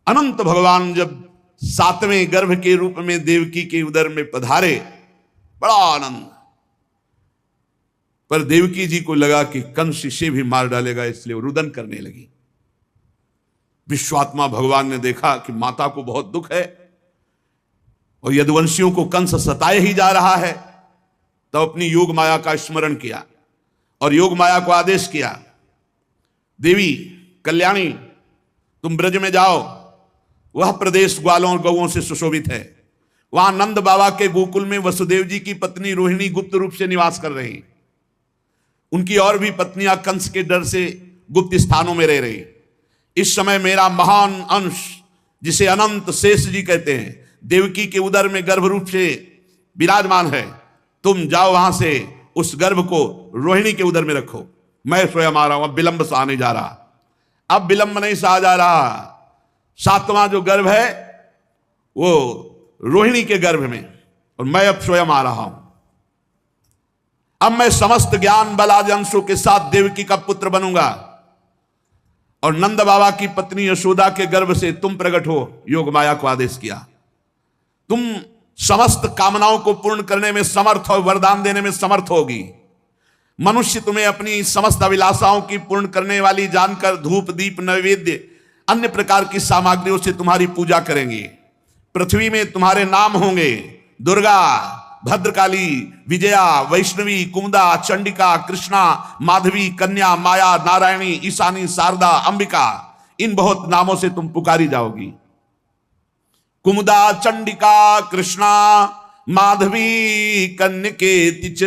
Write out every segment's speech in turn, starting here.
अनंत भगवान जब 7वें गर्भ के रूप में देवकी के उदर में पधारे, बड़ा आनंद। पर देवकी जी को लगा कि कंस इसे भी मार डालेगा, इसलिए रुदन करने लगी। विश्वात्मा भगवान ने देखा कि माता को बहुत दुख है और यदुवंशियों को कंस सताए ही जा रहा है, तब अपनी योग माया का स्मरण किया और योग माया को आदेश किया, देवी कल्याणी तुम ब्रज में जाओ, वह प्रदेश ग्वालों और गौओं से सुशोभित है। वहां नंद बाबा के गोकुल में वसुदेव जी की पत्नी रोहिणी गुप्त रूप से निवास कर रही, उनकी और भी पत्नियां कंस के डर से गुप्त स्थानों में रह रही। इस समय मेरा महान अंश, जिसे अनंत शेष जी कहते हैं, देवकी के उदर में गर्भ रूप से विराजमान है। तुम जाओ वहां से उस गर्भ को रोहिणी के उदर में रखो, मैं स्वयं आ रहा हूं। अब विलंब सा आने जा रहा, अब विलंब नहीं सा जा रहा। 7वां जो गर्भ है वो रोहिणी के गर्भ में, और मैं अब स्वयं आ रहा हूं। अब मैं समस्त ज्ञान बल आदि अंशों के साथ देवकी का पुत्र बनूंगा, और नंद बाबा की पत्नी यशोदा के गर्भ से तुम प्रकट हो। योग माया को आदेश किया, तुम समस्त कामनाओं को पूर्ण करने में समर्थ हो, वरदान देने में समर्थ होगी। मनुष्य तुम्हें अपनी समस्त अभिलाषाओं की पूर्ण करने वाली जानकर धूप दीप नैवेद्य अन्य प्रकार की सामग्रियों से तुम्हारी पूजा करेंगे। पृथ्वी में तुम्हारे नाम होंगे, दुर्गा, भद्रकाली, विजया, वैष्णवी, कुमुदा, चंडिका, कृष्णा, माधवी, कन्या, माया, नारायणी, ईशानी, शारदा, अंबिका, इन बहुत नामों से तुम पुकारी जाओगी। कुमुदा, चंडिका, कृष्णा, माधवी, कन्यकेति च,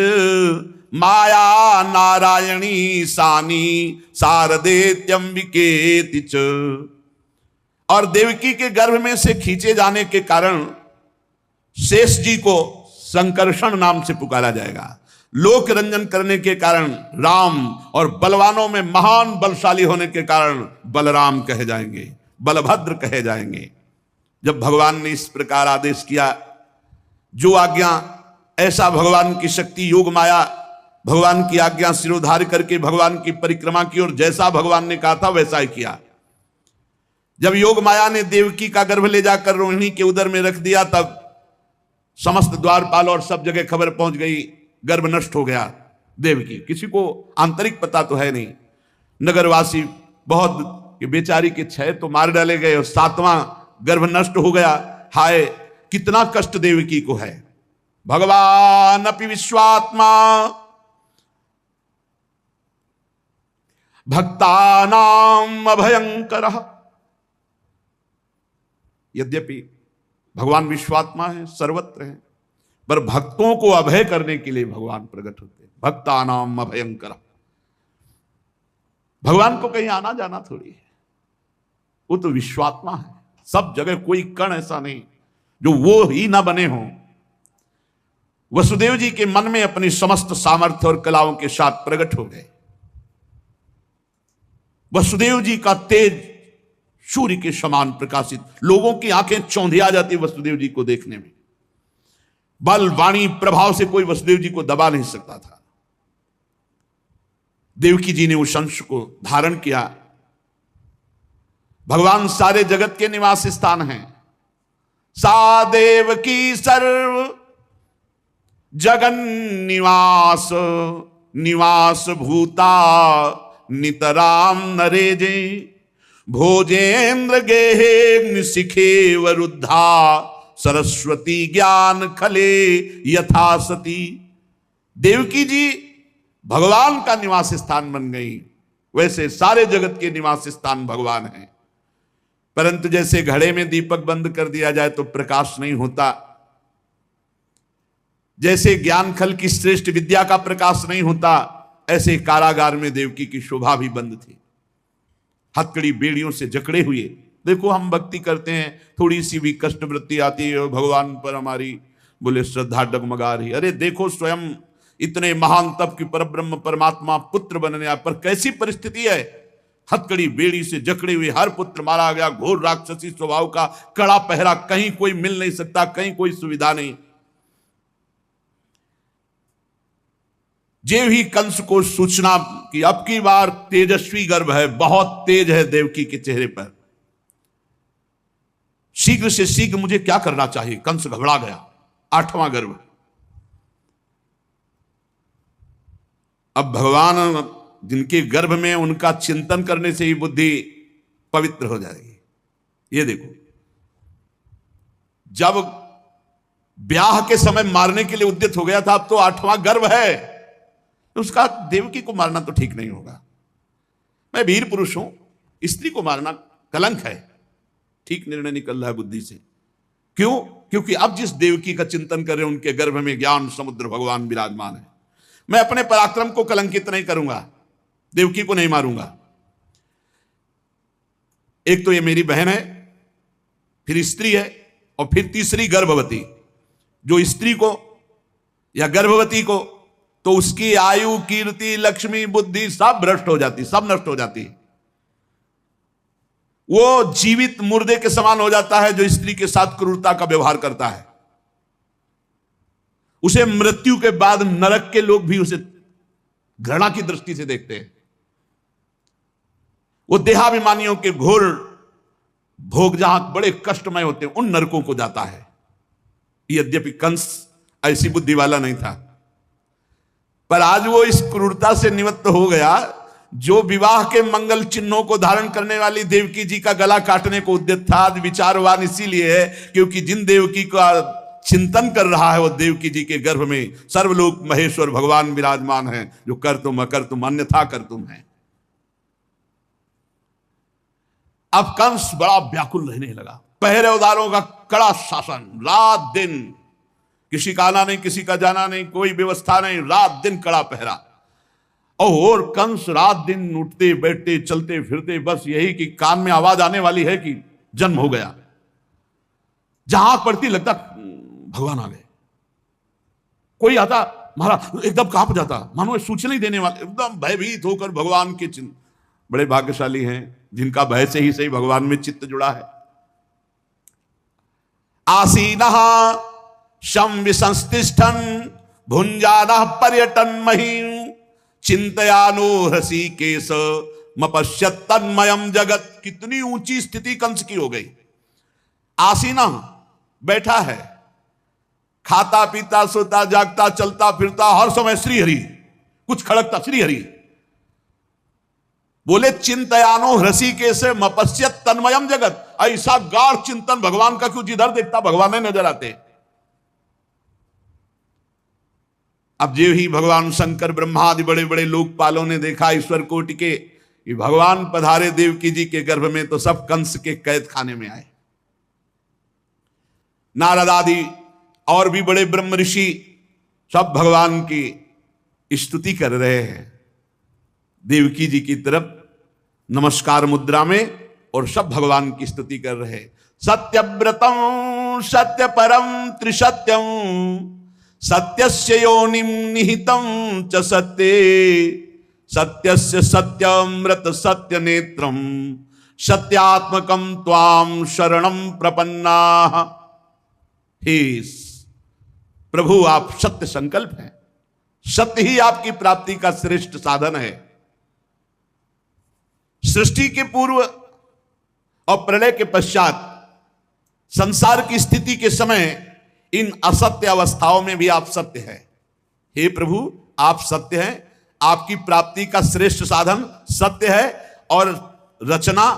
माया, नारायणी, ईशानी, शारदेत्यंबिकेति च। और देवकी के गर्भ में से खींचे जाने के कारण शेष जी को संकर्षण नाम से पुकारा जाएगा। लोक रंजन करने के कारण राम, और बलवानों में महान बलशाली होने के कारण बलराम कहे जाएंगे, बलभद्र कहे जाएंगे। जब भगवान ने इस प्रकार आदेश किया, जो आज्ञा, ऐसा भगवान की शक्ति योग माया भगवान की आज्ञा सिरोधार्य करके भगवान की परिक्रमा की, और जैसा भगवान ने कहा था वैसा ही किया। जब योग माया ने देवकी का गर्भ ले जाकर रोहिणी के उदर में रख दिया, तब समस्त द्वारपाल और सब जगह खबर पहुंच गई, गर्भ नष्ट हो गया देवकी। किसी को आंतरिक पता तो है नहीं, नगरवासी बहुत बेचारी के 6 तो मार डाले गए और 7वां गर्भ नष्ट हो गया। हाय कितना कष्ट देवकी को है। भगवान अपि विश्वात्मा भक्तानाम अभयंकरः। यद्यपि भगवान विश्वात्मा है, सर्वत्र है, पर भक्तों को अभय करने के लिए भगवान प्रकट होते हैं। भक्तानाम अभयंकरः। भगवान को कहीं आना जाना थोड़ी है, वो तो विश्वात्मा है। सब जगह कोई कण ऐसा नहीं जो वो ही ना बने हो। वसुदेव जी के मन में अपनी समस्त सामर्थ्य और कलाओं के साथ प्रकट हो गए। वसुदेव जी का तेज सूर्य के समान प्रकाशित, लोगों की आंखें चौंधिया जाती वसुदेव जी को देखने में। बल वाणी प्रभाव से कोई वसुदेव जी को दबा नहीं सकता था। देवकी जी ने उस अंश को धारण किया। भगवान सारे जगत के निवास स्थान हैं। सा देव की सर्व जगन निवास, निवास भूता नितराम नरेजे, भोजेन्द्र गेहे शिखे वरुद्धा, सरस्वती ज्ञान खले यथा सती। देवकी जी भगवान का निवास स्थान बन गई। वैसे सारे जगत के निवास स्थान भगवान है, परंतु जैसे घड़े में दीपक बंद कर दिया जाए तो प्रकाश नहीं होता, जैसे ज्ञान खल की श्रेष्ठ विद्या का प्रकाश नहीं होता, ऐसे कारागार में देवकी की शोभा भी बंद थी। हथकड़ी बेड़ियों से जकड़े हुए। देखो हम भक्ति करते हैं, थोड़ी सी भी कष्ट वृत्ति आती है और भगवान पर हमारी बोले श्रद्धा डगमगा रही। अरे देखो स्वयं इतने महान तप की परब्रह्म परमात्मा पुत्र बनने पर कैसी परिस्थिति है। हथकड़ी बेड़ी से जकड़े हुए हर पुत्र मारा गया। घोर राक्षसी स्वभाव का कड़ा पहरा, कहीं कोई मिल नहीं सकता, कहीं कोई सुविधा नहीं। जे भी कंस को सूचना कि अब की बार तेजस्वी गर्भ है, बहुत तेज है देवकी के चेहरे पर, शीघ्र से शीघ्र मुझे क्या करना चाहिए? कंस घबरा गया। 8वां गर्भ। अब भगवान जिनके गर्भ में, उनका चिंतन करने से ही बुद्धि पवित्र हो जाएगी। ये देखो, जब ब्याह के समय मारने के लिए उद्यत हो गया था, अब तो 8वां गर्भ है, तो उसका देवकी को मारना तो ठीक नहीं होगा। मैं वीर पुरुष हूं, स्त्री को मारना कलंक है। ठीक निर्णय निकल रहा है बुद्धि से। क्यों? क्योंकि अब जिस देवकी का चिंतन कर रहे हैं, उनके गर्भ में ज्ञान समुद्र भगवान विराजमान है। मैं अपने पराक्रम को कलंकित नहीं करूंगा, देवकी को नहीं मारूंगा। एक तो ये मेरी बहन है, फिर स्त्री है, और फिर तीसरी गर्भवती। जो स्त्री को या गर्भवती को, तो उसकी आयु, कीर्ति, लक्ष्मी, बुद्धि सब भ्रष्ट हो जाती, सब नष्ट हो जाती। वो जीवित मुर्दे के समान हो जाता है जो स्त्री के साथ क्रूरता का व्यवहार करता है। उसे मृत्यु के बाद नरक के लोग भी उसे घृणा की दृष्टि से देखते हैं। वो देहाभिमानियों के घोर भोग जहां बड़े कष्टमय होते हैं, उन नरकों को जाता है। यद्यपि कंस ऐसी बुद्धि वाला नहीं था, पर आज वो इस क्रूरता से निवृत्त हो गया। जो विवाह के मंगल चिन्हों को धारण करने वाली देवकी जी का गला काटने को उद्यत था, आज विचारवान इसीलिए है क्योंकि जिन देवकी का चिंतन कर रहा है, वो देवकी जी के गर्भ में सर्वलोक महेश्वर भगवान विराजमान है, जो कर तुम अकर तुम अन्यथा कर तुम है। अब कंस बड़ा व्याकुल रहने लगा। पहरेदारों का कड़ा शासन, रात दिन, किसी का आना नहीं, किसी का जाना नहीं, कोई व्यवस्था नहीं, रात दिन कड़ा पहरा। और कंस रात दिन उठते बैठते चलते फिरते, बस यही कि कान में आवाज आने वाली है कि जन्म हो गया। जहां आंख पड़ती लगता भगवान आ गए। कोई आता, महाराज एकदम कांप जाता, मानो सूचना ही देने वाले, एकदम भयभीत होकर भगवान के चिन्ह। बड़े भाग्यशाली हैं जिनका भय से ही सही भगवान में चित्त जुड़ा है। आसीनः शं विसंस्तिष्ठन् भुंजानः पर्यटन महीं चिंतयानो हृषीकेश मपश्यत् तन्मयम् जगत। कितनी ऊंची स्थिति कंस की हो गई। आसीना, बैठा है, खाता पीता सोता जागता चलता फिरता, हर समय श्रीहरि, कुछ खड़कता श्रीहरि। बोले चिंतयानो हृषीकेश मपश्यत् तन्मयम् जगत। ऐसा गाढ़ चिंतन भगवान का क्यों? जिधर देखता भगवान नहीं नजर आते। अब जो ही भगवान शंकर ब्रह्मा आदि बड़े बड़े लोकपालों ने देखा ईश्वर कोटि के कि भगवान पधारे देवकी जी के गर्भ में, तो सब कंस के कैद खाने में आए। नारद आदि और भी बड़े ब्रह्म ऋषि सब भगवान की स्तुति कर रहे हैं देवकी जी की तरफ नमस्कार मुद्रा में, और सब भगवान की स्तुति कर रहे हैं। सत्यव्रतम सत्य परम त्रिसत्यम सत्यस्य योनिम निहितम च सत्ये सत्यस्य सत्यमृत सत्य नेत्रम सत्यात्मकम त्वाम शरणम प्रपन्नाः। हे प्रभु, आप सत्य संकल्प हैं, सत्य ही आपकी प्राप्ति का श्रेष्ठ साधन है। सृष्टि के पूर्व और प्रलय के पश्चात संसार की स्थिति के समय इन असत्य अवस्थाओं में भी आप सत्य हैं। हे प्रभु, आप सत्य हैं, आपकी प्राप्ति का श्रेष्ठ साधन सत्य है, और रचना,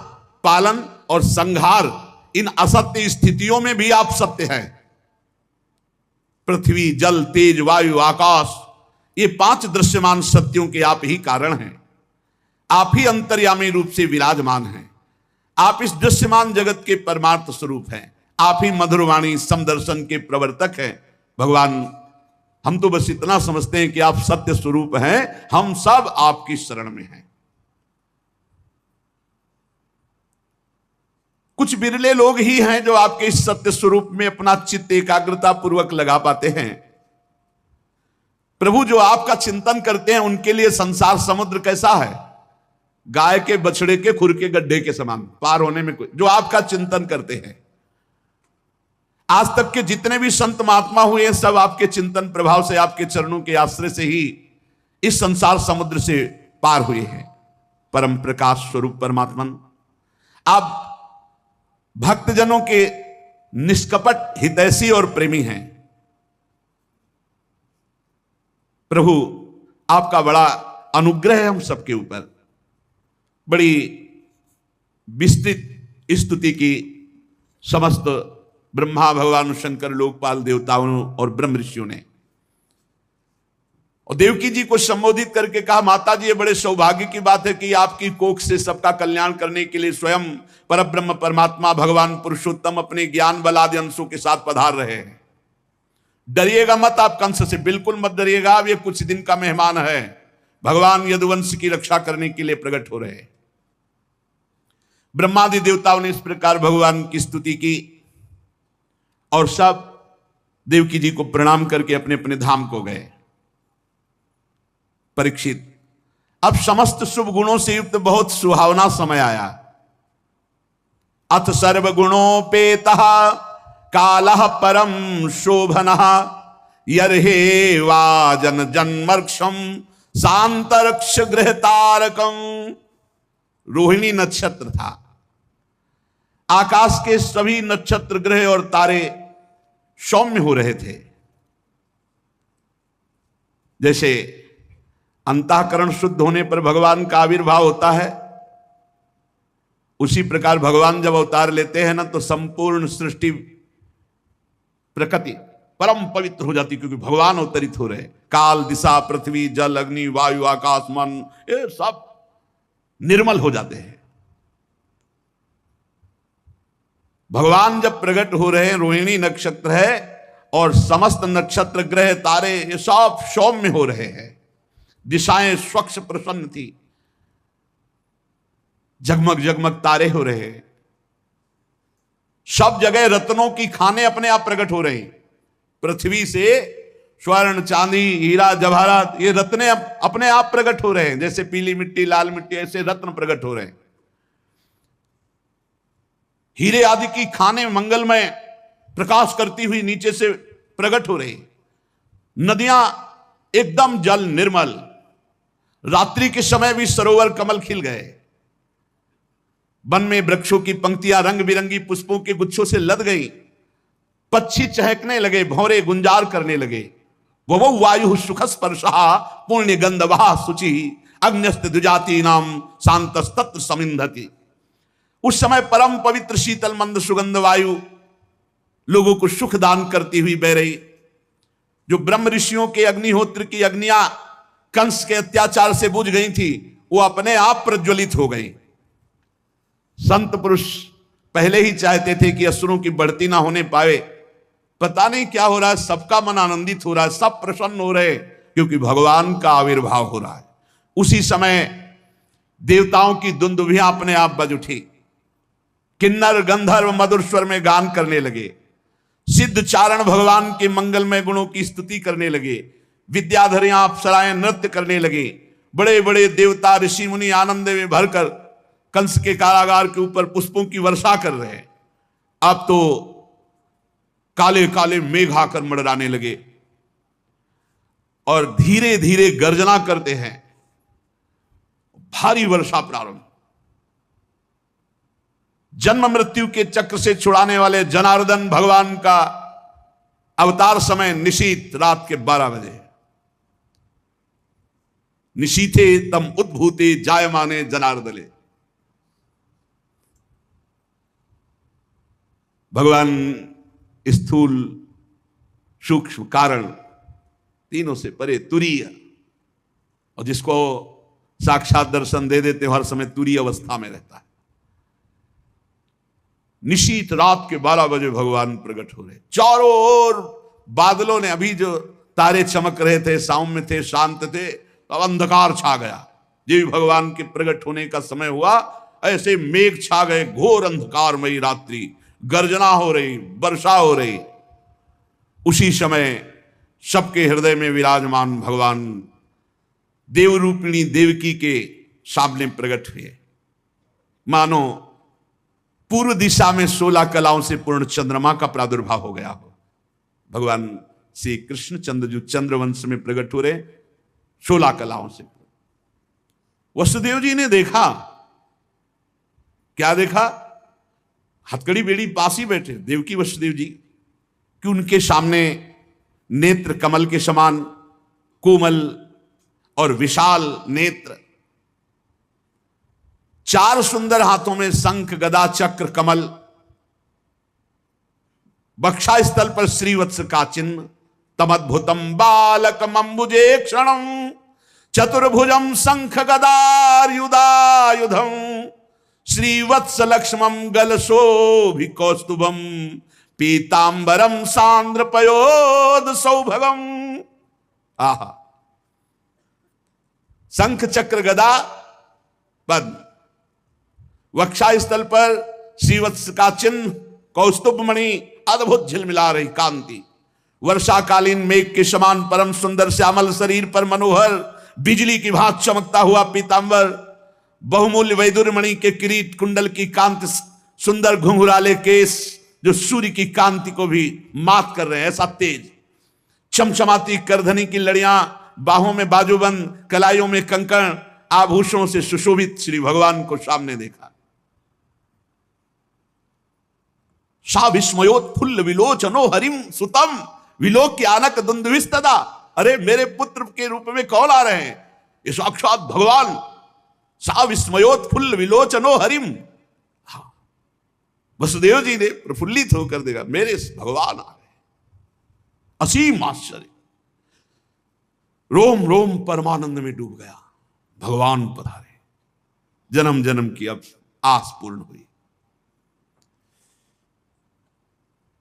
पालन और संहार इन असत्य स्थितियों में भी आप सत्य हैं। पृथ्वी, जल, तेज, वायु, आकाश, ये 5 दृश्यमान सत्यों के आप ही कारण हैं। आप ही अंतर्यामी रूप से विराजमान हैं। आप इस दृश्यमान जगत के परमार्थ स्वरूप हैं। आप ही मधुरवाणी समदर्शन के प्रवर्तक हैं। भगवान, हम तो बस इतना समझते हैं कि आप सत्य स्वरूप हैं, हम सब आपकी शरण में हैं। कुछ बिरले लोग ही हैं जो आपके इस सत्य स्वरूप में अपना चित्त एकाग्रता पूर्वक लगा पाते हैं। प्रभु, जो आपका चिंतन करते हैं उनके लिए संसार समुद्र कैसा है? गाय के बछड़े के खुर के गड्ढे के समान, पार होने में कोई, जो आपका चिंतन करते हैं। आज तक के जितने भी संत महात्मा हुए, सब आपके चिंतन प्रभाव से, आपके चरणों के आश्रय से ही इस संसार समुद्र से पार हुए हैं। परम प्रकाश स्वरूप परमात्मन, आप भक्तजनों के निष्कपट हितैषी और प्रेमी हैं। प्रभु आपका बड़ा अनुग्रह है हम सबके ऊपर। बड़ी विस्तृत स्तुति की समस्त ब्रह्मा भगवान शंकर लोकपाल देवताओं और ब्रह्म ऋषियों ने। और देवकी जी को संबोधित करके कहा, माता जी ये बड़े सौभाग्य की बात है कि आपकी कोख से सबका कल्याण करने के लिए स्वयं परब्रह्म परमात्मा भगवान पुरुषोत्तम अपने ज्ञान बल आदि अंशों के साथ पधार रहे हैं। डरिएगा मत, आप कंस से बिल्कुल मत डरिएगा। अब ये कुछ दिन का मेहमान है, भगवान यदुवंश की रक्षा करने के लिए प्रकट हो रहे हैं। ब्रह्मादि देवताओं ने इस प्रकार भगवान की स्तुति की और सब देवकी जी को प्रणाम करके अपने अपने धाम को गए। परीक्षित, अब समस्त शुभ गुणों से युक्त बहुत सुहावना समय आया। अथ सर्वगुणोपेतः कालः परम शोभनः यर्हे वाजन जन्मर्क्षम शांतरक्ष गृह तारकम। रोहिणी नक्षत्र था। आकाश के सभी नक्षत्र ग्रह और तारे सौम्य हो रहे थे। जैसे अंतःकरण शुद्ध होने पर भगवान का आविर्भाव होता है, उसी प्रकार भगवान जब अवतार लेते हैं ना तो संपूर्ण सृष्टि प्रकृति परम पवित्र हो जाती, क्योंकि भगवान अवतरित हो रहे। काल, दिशा, पृथ्वी, जल, अग्नि, वायु, आकाश, मन, ये सब निर्मल हो जाते हैं। भगवान जब प्रकट हो रहे हैं, रोहिणी नक्षत्र है और समस्त नक्षत्र ग्रह तारे ये सब सौम्य हो रहे हैं। दिशाएं स्वच्छ प्रसन्न थी, जगमग जगमग तारे हो रहे हैं। सब जगह रत्नों की खाने अपने आप प्रकट हो रही। पृथ्वी से स्वर्ण, चांदी, हीरा, जवाहरात, ये रत्ने अपने आप प्रकट हो रहे हैं। जैसे पीली मिट्टी, लाल मिट्टी, ऐसे रत्न प्रकट हो रहे हैं। हीरे आदि की खाने मंगलमय प्रकाश करती हुई नीचे से प्रकट हो रही। नदियां एकदम जल निर्मल। रात्रि के समय भी सरोवर कमल खिल गए। वन में वृक्षों की पंक्तियां रंग बिरंगी पुष्पों के गुच्छों से लद गई। पक्षी चहकने लगे, भौरे गुंजार करने लगे। वो वायु सुख स्पर्शा पुण्य गंधवा शुचि अग्न्यस्त द्विजाति नाम शांतस्तत्र समिंधति। उस समय परम पवित्र शीतल मंद सुगंध वायु लोगों को सुख दान करती हुई बह रही। जो ब्रह्म ऋषियों के अग्निहोत्र की अग्नियां कंस के अत्याचार से बुझ गई थी, वो अपने आप प्रज्वलित हो गई। संत पुरुष पहले ही चाहते थे कि असुरों की बढ़ती ना होने पाए। पता नहीं क्या हो रहा है, सबका मन आनंदित हो रहा है, सब प्रसन्न हो रहे, क्योंकि भगवान का आविर्भाव हो रहा है। उसी समय देवताओं की दुंदुभियां अपने आप बज उठी। किन्नर गंधर्व मधुर स्वर में गान करने लगे। सिद्ध चारण भगवान के मंगलमय गुणों की स्तुति करने लगे। विद्याधरियां अप्सराएं नृत्य करने लगे। बड़े बड़े देवता ऋषि मुनि आनंद में भरकर कंस के कारागार के ऊपर पुष्पों की वर्षा कर रहे हैं। अब तो काले काले मेघ आकर मंडराने लगे और धीरे धीरे गर्जना करते हैं। भारी वर्षा प्रारंभ। जन्म मृत्यु के चक्र से छुड़ाने वाले जनार्दन भगवान का अवतार समय निशीत रात के 12 बजे। निशीथे तम उद्भूते जायमाने जनार्दले। भगवान स्थूल सूक्ष्म कारण तीनों से परे तुरीय, और जिसको साक्षात दर्शन दे देते हर समय तुरीय अवस्था में रहता है। निशीत रात के 12 बजे भगवान प्रकट हो रहे। चारों ओर बादलों ने, अभी जो तारे चमक रहे थे, सौम्य थे, शांत थे, अब अंधकार छा गया। जब भगवान के प्रकट होने का समय हुआ, ऐसे मेघ छा गए। घोर अंधकारमयी रात्रि, गर्जना हो रही, वर्षा हो रही। उसी समय सबके हृदय में विराजमान भगवान देवरूपिणी देवकी के सामने प्रकट हुए। मानो पूर्व दिशा में 16 कलाओं से पूर्ण चंद्रमा का प्रादुर्भाव हो गया हो। भगवान श्री कृष्ण चंद्र जो चंद्रवंश में प्रकट हो रहे 16 कलाओं से। वसुदेव जी ने देखा, क्या देखा? हथकड़ी बेड़ी पास ही बैठे देवकी वसुदेव जी कि उनके सामने नेत्र कमल के समान कोमल और विशाल नेत्र, 4 सुंदर हाथों में शंख गदा चक्र कमल, बक्षा स्थल पर श्रीवत्स का चिन्ह, तमद्भुतम बालकम अंबुजे क्षणम चतुर्भुजम शंख गदायुधायुधम श्रीवत्स लक्ष्मम गलशोभि कौस्तुभम पीतांबरम सांद्र पयोद सौभगम। आहा, शंख चक्र गदा पद्म, वक्षा स्थल पर श्रीवत्स का चिन्ह, कौस्तुभ मणि, अद्भुत झिलमिला रही कांति, वर्षाकालीन मेघ के समान परम सुंदर श्यामल शरीर पर मनोहर बिजली की भांति चमकता हुआ पीतांबर, बहुमूल्य वैदुर्य मणि के किरीट कुंडल की कांति, सुंदर घुंघराले केस जो सूर्य की कांति को भी मात कर रहे हैं, ऐसा तेज, चमचमाती करधनी की लड़ियां, बाहों में बाजूबंद, कलाइयों में कंकण, आभूषणों से सुशोभित श्री भगवान को सामने देखा। सा विस्मयोत्फुल्ल विलोचनो हरिम सुतम विलोक्य आनक दुंदुभिस्तदा। अरे मेरे पुत्र के रूप में कौन आ रहे हैं? ये साक्षात भगवान। सा विस्मयोत्फुल्ल विलोचनो हरिम। हाँ, वसुदेव जी ने प्रफुल्लित होकर देखा मेरे भगवान आ रहे हैं। असीम आश्चर्य, रोम रोम परमानंद में डूब गया। भगवान पधारे, जन्म जन्म की अब आस पूर्ण हुई।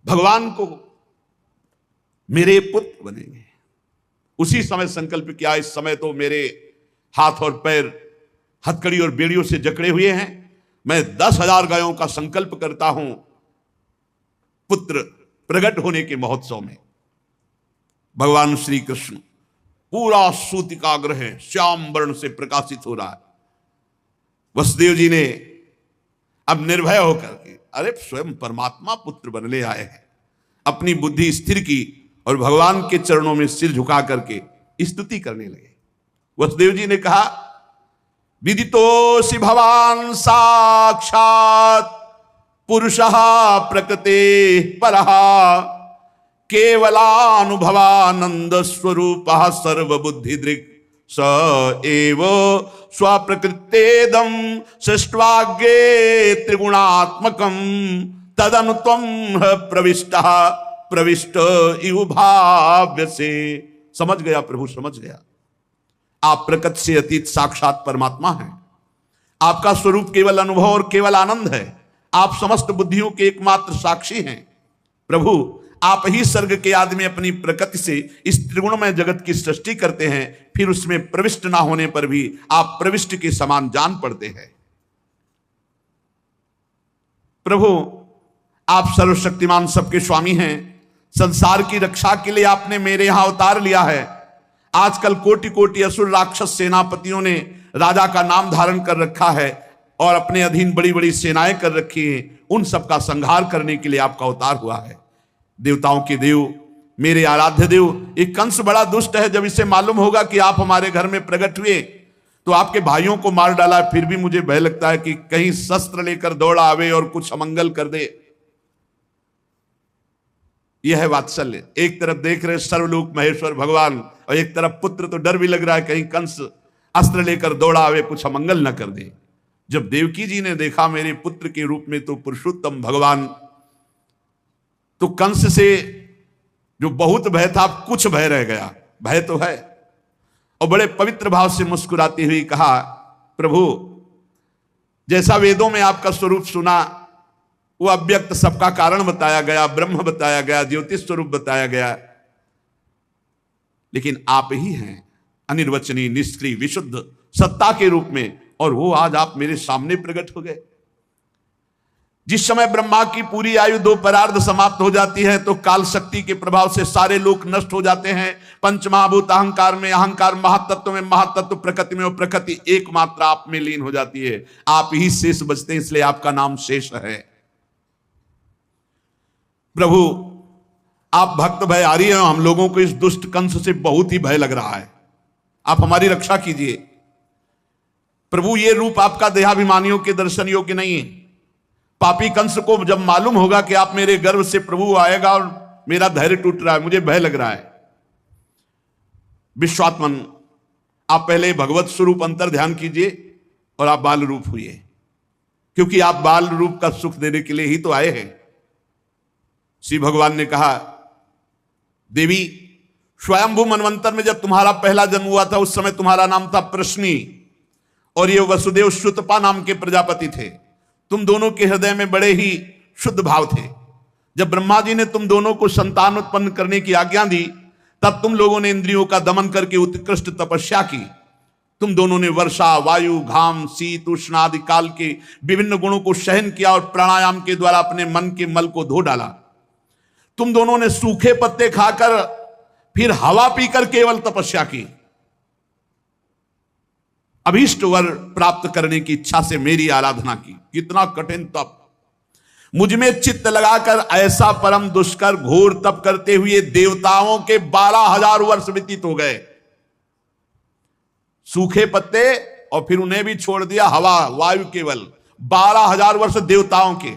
भगवान को मेरे पुत्र बनेंगे। उसी समय संकल्प किया, इस समय तो मेरे हाथ और पैर हथकड़ी और बेड़ियों से जकड़े हुए हैं, मैं 10,000 गायों का संकल्प करता हूं पुत्र प्रकट होने के महोत्सव में। भगवान श्री कृष्ण पूरा सूतिकाग्र है, श्याम वर्ण से प्रकाशित हो रहा है। वसुदेव जी ने अब निर्भय होकर के, अरे स्वयं परमात्मा पुत्र बनने आए हैं, अपनी बुद्धि स्थिर की और भगवान के चरणों में सिर झुका करके स्तुति करने लगे। वसुदेव जी ने कहा विदितोऽसि भवान साक्षात पुरुषः प्रकृते परः केवलानुभवानंद स्वरूपः सर्वबुद्धिदृक् स एव स्वप्रकृतेदं सृष्ट्वाग्रे त्रिगुणात्मकं तदनु त्वं प्रविष्ट इव भाव्यसे। समझ गया प्रभु, समझ गया। आप प्रकृति से अतीत साक्षात परमात्मा हैं। आपका स्वरूप केवल अनुभव और केवल आनंद है। आप समस्त बुद्धियों के एकमात्र साक्षी हैं। प्रभु, आप ही सर्ग के आदि में अपनी प्रकृति से इस त्रिगुणमय जगत की सृष्टि करते हैं, फिर उसमें प्रविष्ट ना होने पर भी आप प्रविष्ट के समान जान पड़ते हैं। प्रभु, आप सर्वशक्तिमान सबके स्वामी हैं। संसार की रक्षा के लिए आपने मेरे यहां अवतार लिया है। आजकल कोटि कोटि असुर राक्षस सेनापतियों ने राजा का नाम धारण कर रखा है और अपने अधीन बड़ी बड़ी सेनाएं कर रखी हैं। उन सबका संहार करने के लिए आपका अवतार हुआ है। देवताओं के देव, मेरे आराध्य देव, एक कंस बड़ा दुष्ट है। जब इसे मालूम होगा कि आप हमारे घर में प्रकट हुए तो आपके भाइयों को मार डाला। फिर भी मुझे भय लगता है कि कहीं शस्त्र लेकर दौड़ा आवे और कुछ अमंगल कर दे। यह है वात्सल्य। एक तरफ देख रहे सर्वलोक महेश्वर भगवान और एक तरफ पुत्र, तो डर भी लग रहा है कहीं कंस अस्त्र लेकर दौड़ा आवे, कुछ अमंगल न कर दे। जब देवकी जी ने देखा मेरे पुत्र के रूप में तो पुरुषोत्तम भगवान, तो कंस से जो बहुत भय था कुछ भय रह गया। भय तो है। और बड़े पवित्र भाव से मुस्कुराती हुई कहा प्रभु, जैसा वेदों में आपका स्वरूप सुना वो अव्यक्त सबका कारण बताया गया, ब्रह्म बताया गया, ज्योतिष स्वरूप बताया गया, लेकिन आप ही हैं अनिर्वचनीय, निष्क्रिय, विशुद्ध सत्ता के रूप में। और वो आज आप मेरे सामने प्रकट हो गए। जिस समय ब्रह्मा की पूरी आयु 2 परार्ध समाप्त हो जाती है तो काल शक्ति के प्रभाव से सारे लोक नष्ट हो जाते हैं। पंचमहाभूत अहंकार में, अहंकार महातत्व में, महातत्व प्रकृति में और प्रकृति एकमात्र आप में लीन हो जाती है। आप ही शेष बचते हैं, इसलिए आपका नाम शेष है। प्रभु, आप भक्त भयहारी हैं। हम लोगों को इस दुष्ट कंस से बहुत ही भय लग रहा है। आप हमारी रक्षा कीजिए। प्रभु, ये रूप आपका देहाभिमानियों के दर्शन योग्य नहीं है। पापी कंस को जब मालूम होगा कि आप मेरे गर्भ से प्रभु आएगा और मेरा धैर्य टूट रहा है, मुझे भय लग रहा है, विश्वात्मन आप पहले भगवत स्वरूप अंतर ध्यान कीजिए और आप बाल रूप हुए, क्योंकि आप बाल रूप का सुख देने के लिए ही तो आए हैं। श्री भगवान ने कहा, देवी स्वयंभू मनवंतर में जब तुम्हारा पहला जन्म हुआ था उस समय तुम्हारा नाम था प्रश्नी और ये वसुदेव श्रुतपा नाम के प्रजापति थे। तुम दोनों के हृदय में बड़े ही शुद्ध भाव थे। जब ब्रह्मा जी ने तुम दोनों को संतान उत्पन्न करने की आज्ञा दी तब तुम लोगों ने इंद्रियों का दमन करके उत्कृष्ट तपस्या की। तुम दोनों ने वर्षा, वायु, घाम, शीत, उष्ण आदि काल के विभिन्न गुणों को सहन किया और प्राणायाम के द्वारा अपने मन के मल को धो डाला। तुम दोनों ने सूखे पत्ते खाकर फिर हवा पीकर केवल तपस्या की। अभीष्ट वर प्राप्त करने की इच्छा से मेरी आराधना की। कितना कठिन तप! मुझ में चित्त लगाकर ऐसा परम दुष्कर घोर तप करते हुए देवताओं के 12,000 वर्ष व्यतीत हो गए। सूखे पत्ते और फिर उन्हें भी छोड़ दिया, हवा वायु केवल 12,000 वर्ष देवताओं के।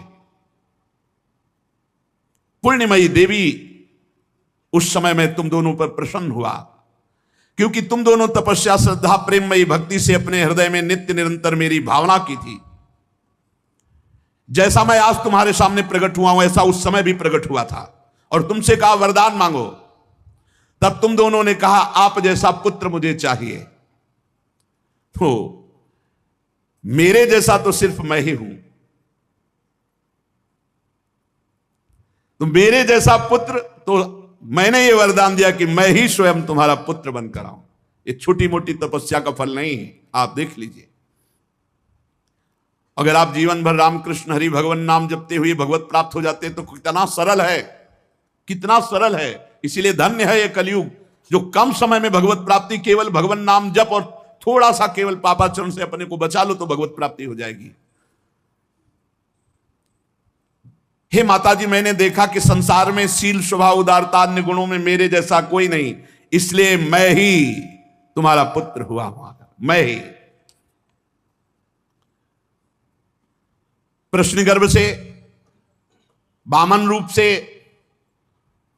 पुण्यमयी देवी, उस समय में तुम दोनों पर प्रसन्न हुआ क्योंकि तुम दोनों तपस्या, श्रद्धा, प्रेममयी भक्ति से अपने हृदय में नित्य निरंतर मेरी भावना की थी। जैसा मैं आज तुम्हारे सामने प्रकट हुआ हूं ऐसा उस समय भी प्रकट हुआ था और तुमसे कहा वरदान मांगो। तब तुम दोनों ने कहा आप जैसा पुत्र मुझे चाहिए। तो मेरे जैसा तो सिर्फ मैं ही हूं, तो मेरे जैसा पुत्र, तो मैंने ये वरदान दिया कि मैं ही स्वयं तुम्हारा पुत्र बनकर आऊं। ये छोटी मोटी तपस्या का फल नहीं है, आप देख लीजिए। अगर आप जीवन भर रामकृष्ण हरि भगवान नाम जपते हुए भगवत प्राप्त हो जाते तो कितना सरल है, कितना सरल है। इसीलिए धन्य है ये कलयुग जो कम समय में भगवत प्राप्ति, केवल भगवान नाम जप और थोड़ा सा केवल पापाचरण से अपने को बचा लो तो भगवत प्राप्ति हो जाएगी। हे माता जी, मैंने देखा कि संसार में शील, स्वभाव, उदारता, अन्य गुणों में मेरे जैसा कोई नहीं, इसलिए मैं ही तुम्हारा पुत्र हुआ हूं। मैं ही प्रश्न गर्भ से, वामन रूप से,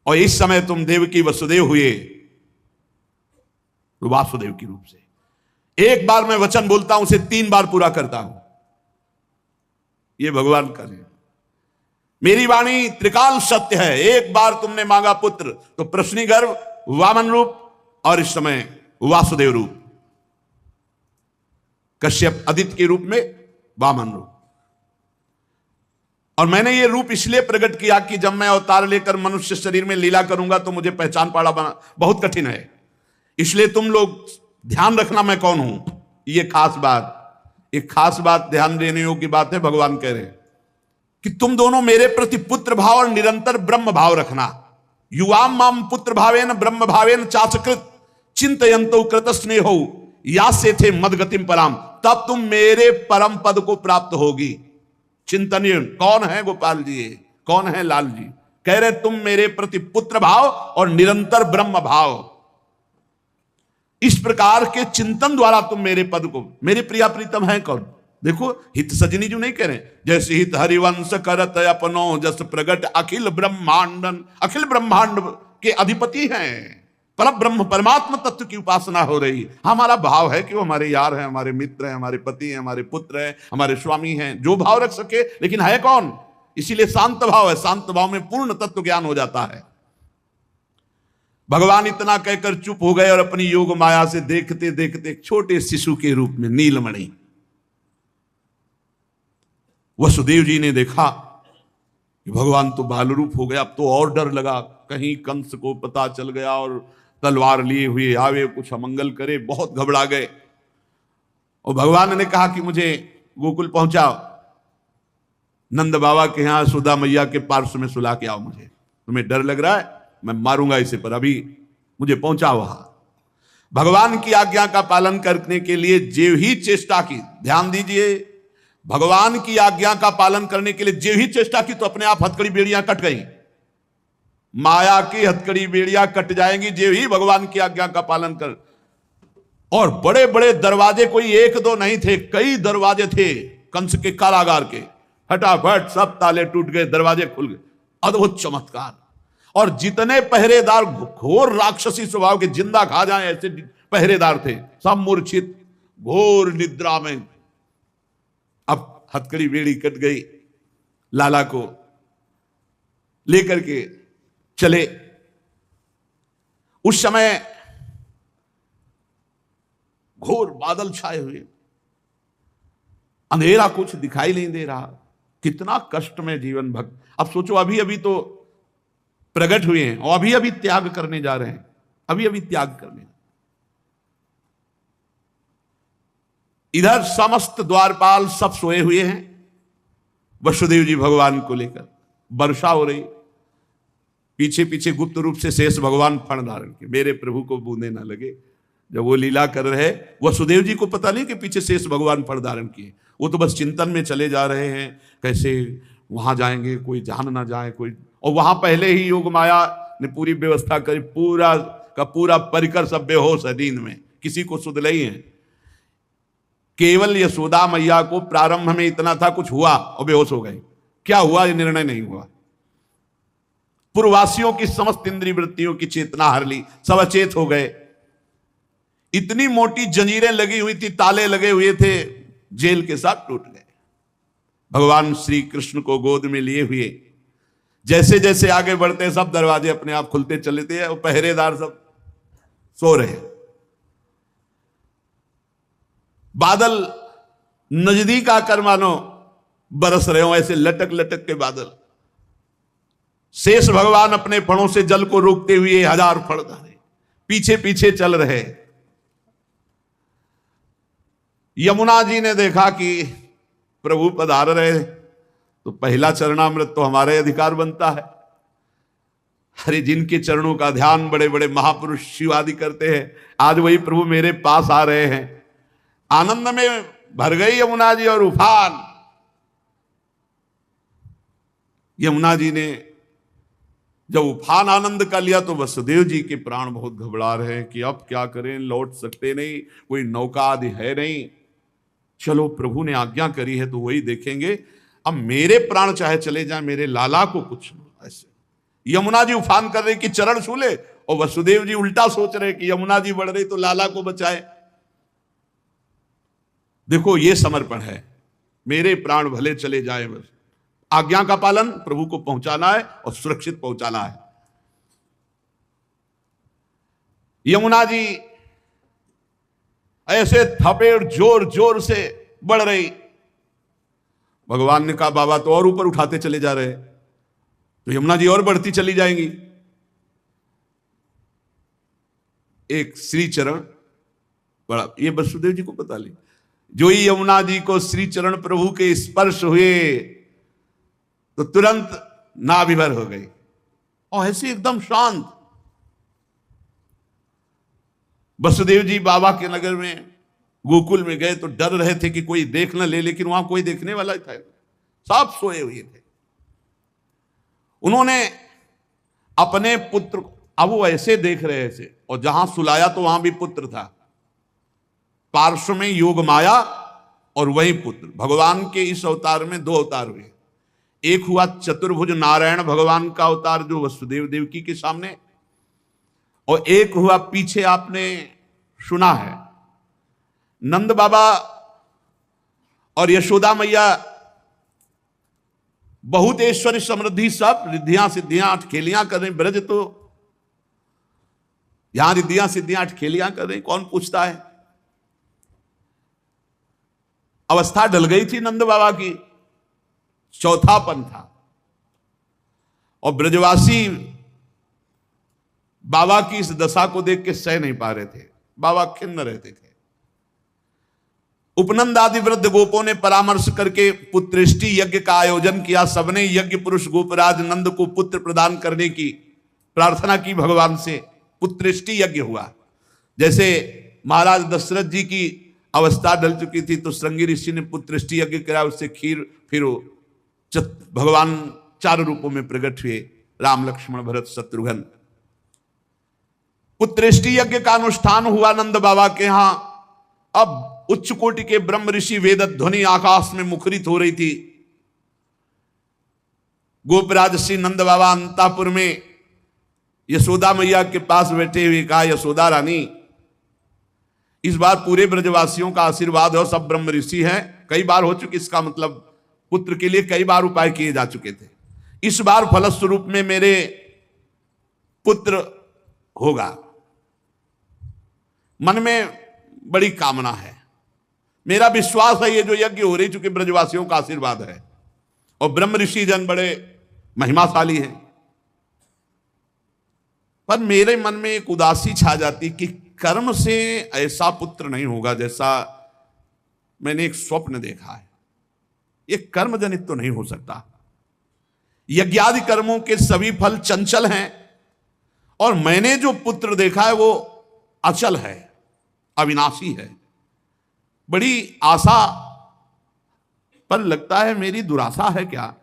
और इस समय तुम देवकी वसुदेव हुए तो वासुदेव की रूप से। एक बार मैं वचन बोलता हूं उसे 3 बार पूरा करता हूं, यह भगवान का है। मेरी वाणी त्रिकाल सत्य है। एक बार तुमने मांगा पुत्र तो प्रश्नी गर्भ, वामन रूप और इस समय वासुदेव रूप, कश्यप आदित्य के रूप में वामन रूप। और मैंने ये रूप इसलिए प्रकट किया कि जब मैं अवतार लेकर मनुष्य शरीर में लीला करूंगा तो मुझे पहचान पाना बहुत कठिन है। इसलिए तुम लोग ध्यान रखना मैं कौन हूं। ये खास बात, एक खास बात ध्यान देने योग्य बात है। भगवान कह रहे हैं कि तुम दोनों मेरे प्रति पुत्र भाव और निरंतर ब्रह्म भाव रखना। युवाम माम पुत्र भावेन ब्रह्म भावेन चाचकृत चिंतयंतो कृत स्नेहो या से थे मदगतिम पराम, तब तुम मेरे परम पद को प्राप्त होगी। चिंतनीय कौन है गोपाल जी, कौन है लाल जी? कह रहे तुम मेरे प्रति पुत्र भाव और निरंतर ब्रह्म भाव, इस प्रकार के चिंतन द्वारा तुम मेरे पद को, मेरे प्रिया प्रीतम है कौन? देखो हित सजनी जो नहीं कह रहे, जैसे हित हरिवंश करत अपनो जस प्रगट अखिल ब्रह्मांडन, अखिल ब्रह्मांड के अधिपति हैं। पर ब्रह्म परमात्मा तत्व की उपासना हो रही। हमारा भाव है कि वो हमारे यार हैं, हमारे मित्र हैं, हमारे पति हैं, हमारे पुत्र हैं, हमारे स्वामी हैं, जो भाव रख सके, लेकिन है कौन? इसीलिए शांत भाव है। शांत भाव में पूर्ण तत्व ज्ञान हो जाता है। भगवान इतना कहकर चुप हो गए और अपनी योग माया से देखते देखते एक छोटे शिशु के रूप में नीलमणि, वसुदेव जी ने देखा कि भगवान तो बाल रूप हो गया। अब तो और डर लगा, कहीं कंस को पता चल गया और तलवार लिए हुए आवे कुछ अमंगल करे। बहुत घबरा गए और भगवान ने कहा कि मुझे गोकुल पहुंचाओ, नंद बाबा के यहां सुधा मैया के पार्श्व में सुला के आओ। मुझे तुम्हें डर लग रहा है, मैं मारूंगा इसे, पर अभी मुझे पहुंचाओ वहां। भगवान की आज्ञा का पालन करने के लिए जो ही चेष्टा की, ध्यान दीजिए, भगवान की आज्ञा का पालन करने के लिए जो ही चेष्टा की तो अपने आप हथकड़ी बेड़ियां कट गई। माया की हथकड़ी बेड़ियां कट जाएंगी जो ही भगवान की आज्ञा का पालन कर। और बड़े बड़े दरवाजे, कोई 1-2 नहीं थे, कई दरवाजे थे कंस के कारागार के। फटाफट सब ताले टूट गए, दरवाजे खुल गए। अद्भुत चमत्कार। और जितने पहरेदार घोर राक्षसी स्वभाव के, जिंदा खा जाए ऐसे पहरेदार थे, सब मूर्छित घोर निद्रा में। अब हथकड़ी बेड़ी कट गई, लाला को लेकर के चले। उस समय घोर बादल छाए हुए, अंधेरा, कुछ दिखाई नहीं दे रहा। कितना कष्ट में जीवन भक्त। अब सोचो, अभी अभी तो प्रकट हुए हैं और अभी अभी त्याग करने जा रहे हैं, अभी अभी त्याग करने। इधर समस्त द्वारपाल सब सोए हुए हैं, वसुदेव जी भगवान को लेकर। वर्षा हो रही, पीछे पीछे गुप्त रूप से शेष भगवान फण धारण के, मेरे प्रभु को बूंदे ना लगे। जब वो लीला कर रहे, वसुदेव जी को पता नहीं कि पीछे शेष भगवान फण धारण किए। वो तो बस चिंतन में चले जा रहे हैं, कैसे वहां जाएंगे, कोई जान ना जाए कोई। और वहां पहले ही योग माया ने पूरी व्यवस्था करी, पूरा का पूरा परिकर सब बेहोश है नींद में, किसी को सुध नहीं है। केवल यशोदा मैया को प्रारंभ में इतना था, कुछ हुआ और बेहोश हो गए। क्या हुआ ये निर्णय नहीं हुआ। पूर्ववासियों की समस्त इंद्रिय वृत्तियों की चेतना हर ली, सब अचेत हो गए। इतनी मोटी जंजीरें लगी हुई थी, ताले लगे हुए थे, जेल के साथ टूट गए। भगवान श्री कृष्ण को गोद में लिए हुए जैसे जैसे आगे बढ़ते, सब दरवाजे अपने आप खुलते चले थे और पहरेदार सब सो रहे। बादल नजदीक आकर मानो बरस रहे हो, ऐसे लटक लटक के बादल। शेष भगवान अपने फणों से जल को रोकते हुए 1000 फण धारे पीछे पीछे चल रहे। यमुना जी ने देखा कि प्रभु पधार रहे, तो पहला चरणामृत तो हमारे अधिकार बनता है। अरे जिनके चरणों का ध्यान बड़े बड़े महापुरुष शिवादि करते हैं, आज वही प्रभु मेरे पास आ रहे हैं। आनंद में भर गई यमुना जी और उफान। यमुना जी ने जब उफान आनंद का लिया तो वसुदेव जी के प्राण बहुत घबरा रहे हैं कि अब क्या करें, लौट सकते नहीं, कोई नौका आदि है नहीं। चलो प्रभु ने आज्ञा करी है तो वही देखेंगे। अब मेरे प्राण चाहे चले जाए, मेरे लाला को कुछ ऐसे। यमुना जी उफान कर रहे कि चरण छू ले, और वसुदेव जी उल्टा सोच रहे कि यमुना जी बढ़ रही तो लाला को बचाए। देखो ये समर्पण है, मेरे प्राण भले चले जाए, बस आज्ञा का पालन प्रभु को पहुंचाना है और सुरक्षित पहुंचाना है। यमुना जी ऐसे थपेड़ जोर जोर से बढ़ रही। भगवान ने कहा बाबा तो और ऊपर उठाते चले जा रहे, तो यमुना जी और बढ़ती चली जाएंगी। एक श्री चरण बड़ा, ये वसुदेव जी को पता ले, जो ही यमुना जी को श्री चरण प्रभु के स्पर्श हुए तो तुरंत नाभिभर हो गई और ऐसे एकदम शांत। वसुदेव जी बाबा के नगर में गोकुल में गए तो डर रहे थे कि कोई देख न ले, लेकिन वहां कोई देखने वाला था, सब सोए हुए थे। उन्होंने अपने पुत्र, अब वो ऐसे देख रहे थे और जहां सुलाया तो वहां भी पुत्र था, पार्श्व में योग माया और वही पुत्र। भगवान के इस अवतार में 2 अवतार हुए, एक हुआ चतुर्भुज नारायण भगवान का अवतार जो वसुदेव देवकी के सामने, और एक हुआ पीछे आपने सुना है नंद बाबा और यशोदा मैया बहुत ऐश्वर्य समृद्धि सब रिद्धियां सिद्धियां अटखेलियां कर रहे। ब्रज तो यहां रिद्धियां सिद्धियां अटखेलियां कर रहे, कौन पूछता है। अवस्था ढल गई थी नंद बाबा की, चौथापन था, और ब्रजवासी बाबा की इस दशा को देख के सह नहीं पा रहे थे, बाबा खिन्न रहते थे। उपनंद आदि वृद्ध गोपों ने परामर्श करके पुत्रेष्टि यज्ञ का आयोजन किया। सबने यज्ञ पुरुष गोपराज नंद को पुत्र प्रदान करने की प्रार्थना की भगवान से। पुत्रेष्टि यज्ञ हुआ। जैसे महाराज दशरथ जी की अवस्था ढल चुकी थी तो श्रृंगी ऋषि ने पुत्रेष्टि यज्ञ कराया, उससे खीर फिर भगवान 4 रूपों में प्रकट हुए, राम लक्ष्मण भरत शत्रुघ्न। पुत्रेष्टि यज्ञ का अनुष्ठान हुआ नंद बाबा के यहां। अब उच्च कोटि के ब्रह्म ऋषि वेद ध्वनि आकाश में मुखरित हो रही थी। गोपराज श्री नंद बाबा अंतापुर में यशोदा मैया के पास बैठे हुए कहा, यशोदा रानी, इस बार पूरे ब्रजवासियों का आशीर्वाद हो, सब ब्रह्म ऋषि हैं, कई बार हो चुकी, इसका मतलब पुत्र के लिए कई बार उपाय किए जा चुके थे, इस बार फलस्वरूप में मेरे पुत्र होगा, मन में बड़ी कामना है, मेरा विश्वास है ये जो यज्ञ हो रही, चूंकि ब्रजवासियों का आशीर्वाद है और ब्रह्म ऋषि जन बड़े महिमाशाली हैं, पर मेरे मन में एक उदासी छा जाती कि कर्म से ऐसा पुत्र नहीं होगा जैसा मैंने एक स्वप्न देखा है, ये कर्म जनित तो नहीं हो सकता। यज्ञादि कर्मों के सभी फल चंचल हैं और मैंने जो पुत्र देखा है वो अचल है, अविनाशी है। बड़ी आशा, पर लगता है मेरी दुराशा है क्या,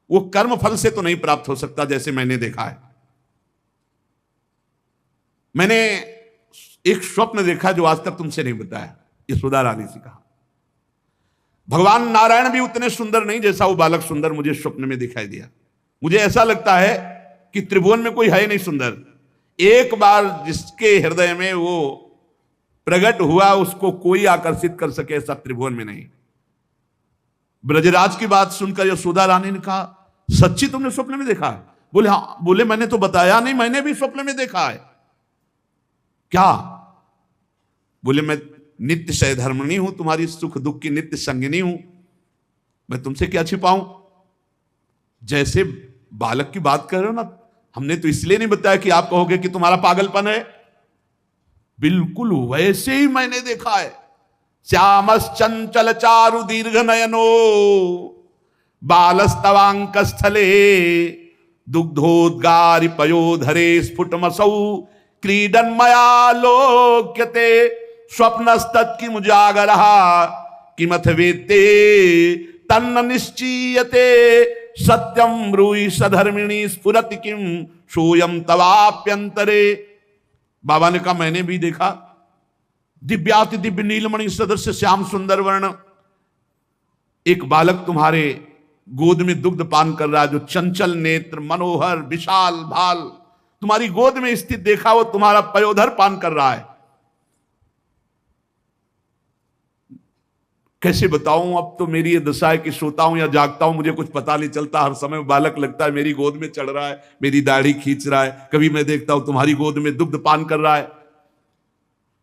वो कर्म फल से तो नहीं प्राप्त हो सकता जैसे मैंने देखा है। मैंने एक स्वप्न देखा जो आज तक तुमसे नहीं बताया, यशोदा रानी से कहा, भगवान नारायण भी उतने सुंदर नहीं जैसा वो बालक सुंदर मुझे स्वप्न में दिखाई दिया। मुझे ऐसा लगता है कि त्रिभुवन में कोई है नहीं सुंदर, एक बार जिसके हृदय में वो प्रकट हुआ उसको कोई आकर्षित कर सके ऐसा त्रिभुवन में नहीं। ब्रजराज की बात सुनकर यशोदा रानी ने कहा, सच्ची तुमने स्वप्न में देखा है? बोले हाँ। बोले मैंने तो बताया नहीं, मैंने भी स्वप्न में देखा है। क्या? बोले मैं नित्य सहधर्मिणी हूं, तुम्हारी सुख दुख की नित्य संगिनी हूं, मैं तुमसे क्या छिपाऊं। जैसे बालक की बात कर रहे हो ना, हमने तो इसलिए नहीं बताया कि आप कहोगे कि तुम्हारा पागलपन है, बिल्कुल वैसे ही मैंने देखा है। श्यामस चंचल चारु दीर्घ नयनो बालस्तवांक स्थले दुग्धोद्गारि पयोधरे स्फुटमसौ क्रीडन मया लोक्यते स्वप्नस्तत् किमुजागरः किमथ वेत्ते तन्न निश्चीयते सत्यम ब्रूहि सधर्मिणी स्फुरति किम सोयम तवाप्यंतरे। बाबा ने कहा मैंने भी देखा, दिव्याति दिव्य नीलमणि सदृश श्याम सुंदर वर्ण एक बालक तुम्हारे गोद में दुग्ध पान कर रहा है, जो चंचल नेत्र मनोहर विशाल भाल तुम्हारी गोद में स्थित देखा, वो तुम्हारा पयोधर पान कर रहा है। कैसे बताऊं, अब तो मेरी ये दशा है कि सोता हूं या जागता हूं मुझे कुछ पता नहीं चलता, हर समय बालक लगता है मेरी गोद में चढ़ रहा है, मेरी दाढ़ी खींच रहा है, कभी मैं देखता हूं तुम्हारी गोद में दुग्ध पान कर रहा है।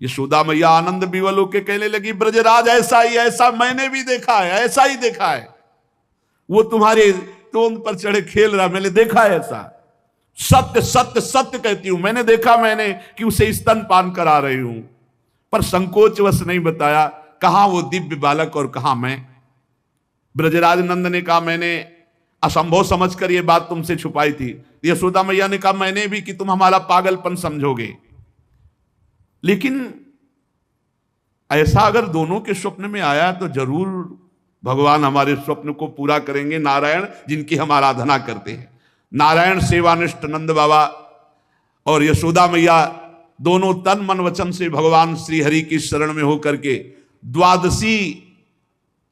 यशोदा मैया आनंद विवल होके कहने लगी, ब्रजराज ऐसा ही, ऐसा मैंने भी देखा है, ऐसा ही देखा है, वो तुम्हारे तोंद पर चढ़े खेल रहा, मैंने देखा है ऐसा। सत्य सत्य सत्य कहती हूं, मैंने देखा, मैंने कि उसे स्तन पान करा रही हूं, पर संकोचवश नहीं बताया कहां वो दिव्य बालक और कहां मैं। ब्रजराज नंद ने कहा मैंने असंभव समझकर ये बात तुमसे छुपाई थी। यशोदा मैया ने कहा मैंने भी, कि तुम हमारा पागलपन समझोगे, लेकिन ऐसा अगर दोनों के स्वप्न में आया तो जरूर भगवान हमारे स्वप्न को पूरा करेंगे। नारायण जिनकी हम आराधना करते हैं, नारायण सेवानिष्ठ नंद बाबा और यशोदा मैया दोनों तन मन वचन से भगवान श्री हरि की शरण में होकर के द्वादशी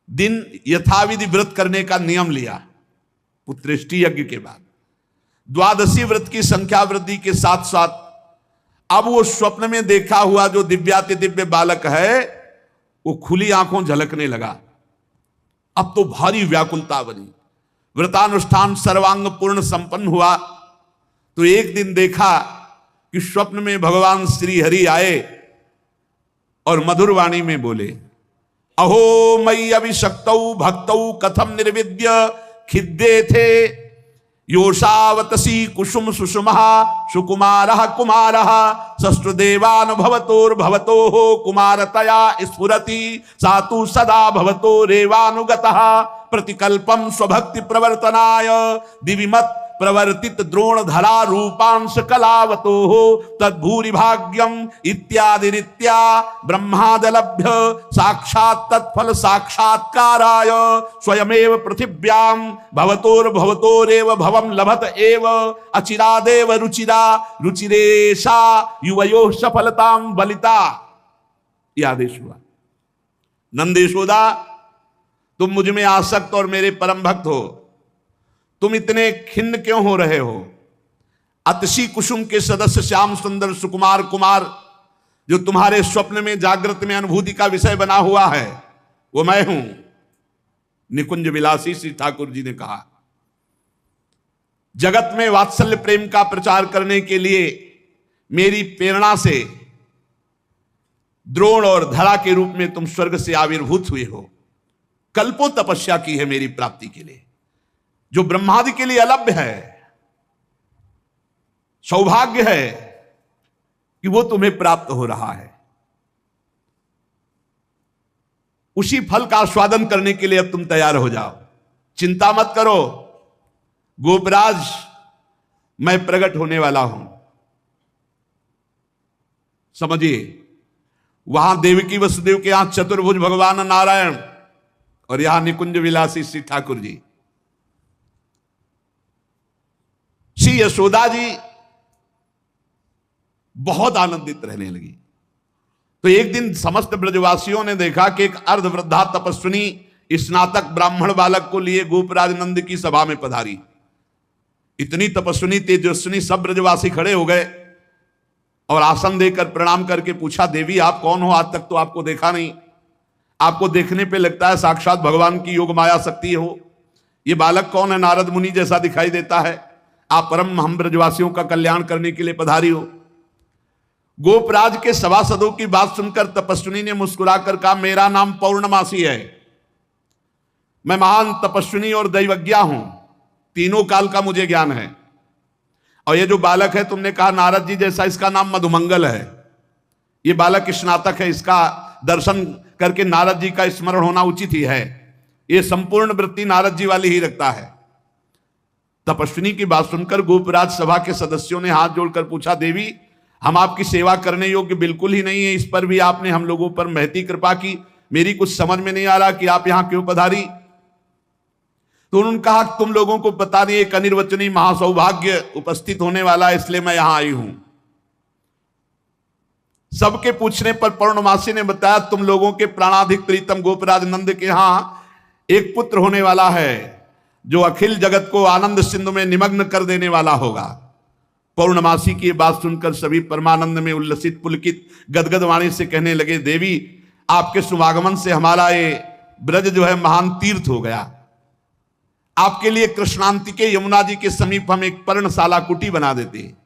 दिन यथाविधि व्रत करने का नियम लिया। पुत्रेष्टि यज्ञ के बाद द्वादशी व्रत की संख्या वृद्धि के साथ साथ अब वो स्वप्न में देखा हुआ जो दिव्याति दिव्य बालक है वो खुली आंखों झलकने लगा। अब तो भारी व्याकुलता बनी, व्रतानुष्ठान सर्वांग पूर्ण संपन्न हुआ। तो एक दिन देखा कि स्वप्न में भगवान श्री हरि आए और मधुर वाणी में बोले, अहो मयि अभिषक्तौ भक्तौ कथम निर्विद्य खिद्दे थे योषावतसी कुसुम सुषुमः सुकुमारः कुमारः सष्ट्देवान् भवतोर्भवतोः कुमारतया स्फुरति सातु सदा भवतो रेवानुगतः प्रतिकल्पम स्वभक्ति प्रवर्तनाय दिविमत् प्रवर्तित द्रोणधरा रूपांश कलावतो तद्भूरि भाग्यम इत्यादि रीत्या ब्रह्मादलभ्य साक्षात् तत्फल साक्षात्काराय स्वयमेव पृथिव्यां भवतोर्भवतोरेव भवं लभत एव अचिरादेव रुचिरा रुचिरेशा युवयोः सफलतां बलिता। यह आदेश हुआ, नंद यशोदा तुम मुझ में आसक्त और मेरे परम भक्त हो, तुम इतने खिन्न क्यों हो रहे हो? अतसी कुसुम के सदस्य श्याम सुंदर सुकुमार कुमार जो तुम्हारे स्वप्न में जागृत में अनुभूति का विषय बना हुआ है वो मैं हूं। निकुंज विलासी श्री ठाकुर जी ने कहा, जगत में वात्सल्य प्रेम का प्रचार करने के लिए मेरी प्रेरणा से द्रोण और धरा के रूप में तुम स्वर्ग से आविर्भूत हुए हो। कल्पों तपस्या की है मेरी प्राप्ति के लिए, जो ब्रह्मादि के लिए अलभ्य है। सौभाग्य है कि वो तुम्हें प्राप्त हो रहा है। उसी फल का आस्वादन करने के लिए अब तुम तैयार हो जाओ। चिंता मत करो, गोपराज मैं प्रकट होने वाला हूं। समझिए, वहां देवकी वसुदेव के यहां चतुर्भुज भगवान नारायण और यहां निकुंज विलासी श्री ठाकुर जी। श्री यशोदा जी बहुत आनंदित रहने लगी। तो एक दिन समस्त ब्रजवासियों ने देखा कि एक अर्धवृद्धा तपस्विनी स्नातक ब्राह्मण बालक को लिए गोपराज नंद की सभा में पधारी। इतनी तपस्विनी तेजस्विनी सब ब्रजवासी खड़े हो गए और आसन देकर प्रणाम करके पूछा, देवी आप कौन हो? आज तक तो आपको देखा नहीं। आपको देखने पे लगता है साक्षात भगवान की योग माया शक्ति हो। ये बालक कौन है? नारद मुनि जैसा दिखाई देता है। आप परम हम ब्रजवासियों का कल्याण करने के लिए पधारी हो। गोपराज के सभासदों की बात सुनकर तपस्विनी ने मुस्कुराकर कहा, मेरा नाम पौर्णमासी है। मैं महान तपस्विनी और दैवज्ञा हूं। तीनों काल का मुझे ज्ञान है। और ये जो बालक है तुमने कहा नारद जी जैसा, इसका नाम मधुमंगल है। ये बालक स्नातक है, इसका दर्शन करके नारद जी का स्मरण होना उचित ही है। ये संपूर्ण वृत्ति नारद जी वाली ही रखता है। तपस्विनी की बात सुनकर गोपराज सभा के सदस्यों ने हाथ जोड़कर पूछा, देवी हम आपकी सेवा करने योग्य बिल्कुल ही नहीं है। इस पर भी आपने हम लोगों पर महती कृपा की। मेरी कुछ समझ में नहीं आ रहा कि आप यहां क्यों पधारी। तो उन्होंने कहा, तुम लोगों को पता नहीं एक अनिर्वचनीय महासौभाग्य उपस्थित होने वाला है, इसलिए मैं यहां आई हूं। सबके पूछने पर पौर्णमासी ने बताया, तुम लोगों के प्राणाधिक प्रीतम गोपराज नंद के यहां एक पुत्र होने वाला है जो अखिल जगत को आनंद सिंधु में निमग्न कर देने वाला होगा। पौर्णमासी की बात सुनकर सभी परमानंद में उल्लसित पुलकित गदगद वाणी से कहने लगे, देवी आपके शुभागमन से हमारा ये ब्रज जो है महान तीर्थ हो गया। आपके लिए कृष्णांति के यमुना जी के समीप हम एक पर्णशाला कुटी बना देते हैं।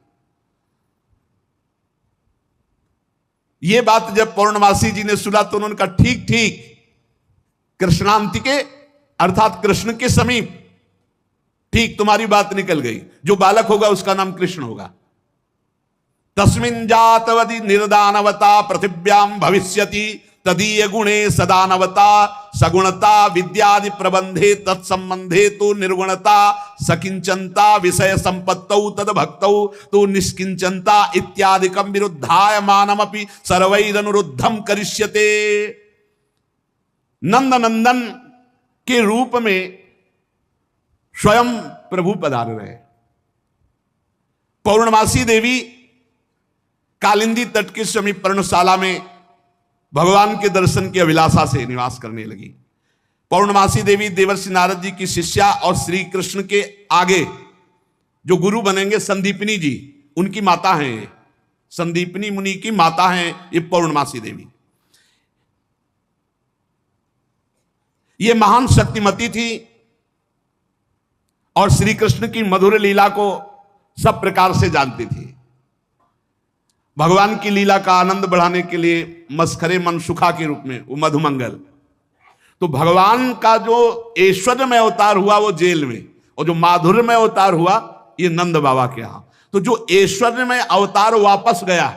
ये बात जब पौर्णमासी जी ने सुना तो उन्होंने कहा, ठीक ठीक, कृष्णांति के अर्थात कृष्ण के समीप, ठीक तुम्हारी बात निकल गई। जो बालक होगा उसका नाम कृष्ण होगा। तस्मिन् जातवदि निर्दानवता पृथिव्याम भविष्यति तदीय गुणे सदानवता सगुणता विद्यादि प्रबंधे तत्संबंधे तो निर्गुणता सकिंचनता विषय संपत्तौ तद भक्तौ तो निष्किंचनता इत्यादिकं विरुद्धाय मानमपि सर्वैरनुरुद्धम करिष्यते। नंद नंदन के रूप में स्वयं प्रभु पधार रहे। पौर्णमासी देवी कालिंदी तट के समीप पर्णशाला में भगवान के दर्शन की अभिलाषा से निवास करने लगी। पौर्णमासी देवी देवर्षि नारद जी की शिष्या और श्री कृष्ण के आगे जो गुरु बनेंगे संदीपनी जी, उनकी माता हैं। संदीपनी मुनि की माता हैं ये पौर्णमासी देवी। ये महान शक्तिमती थी और श्री कृष्ण की मधुर लीला को सब प्रकार से जानती थी। भगवान की लीला का आनंद बढ़ाने के लिए मस्खरे मनसुखा के रूप में वो मधुमंगल। तो भगवान का जो ऐश्वर्यमय अवतार हुआ वो जेल में, और जो माधुर्यमय अवतार हुआ ये नंद बाबा के यहां। तो जो ऐश्वर्यमय अवतार वापस गया,